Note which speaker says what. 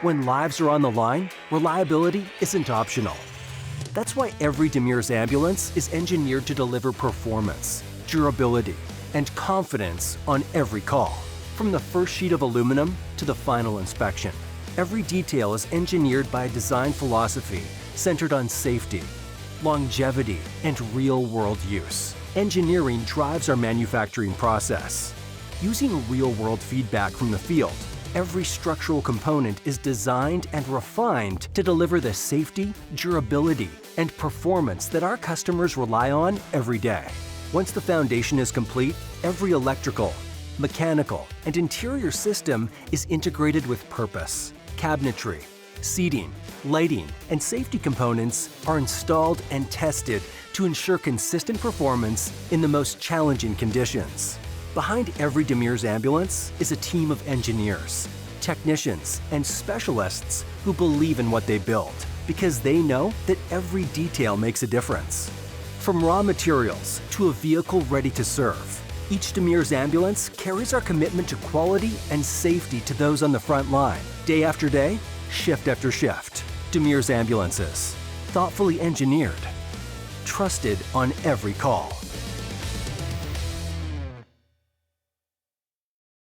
Speaker 1: When lives are on the line, reliability isn't optional. That's why every Demers ambulance is engineered to deliver performance, durability, and confidence on every call. From the first sheet of aluminum to the final inspection, every detail is engineered by a design philosophy centered on safety, longevity, and real-world use. Engineering drives our manufacturing process. Using real-world feedback from the field, every structural component is designed and refined to deliver the safety, durability, and performance that our customers rely on every day. Once the foundation is complete, every electrical, mechanical, and interior system is integrated with purpose. Cabinetry, seating, lighting, and safety components are installed and tested to ensure consistent performance in the most challenging conditions. Behind every Demers ambulance is a team of engineers, technicians, and specialists who believe in what they build because they know that every detail makes a difference. From raw materials to a vehicle ready to serve, each Demers ambulance carries our commitment to quality and safety to those on the front line, day after day, shift after shift. Demers ambulances, thoughtfully engineered, trusted on every call.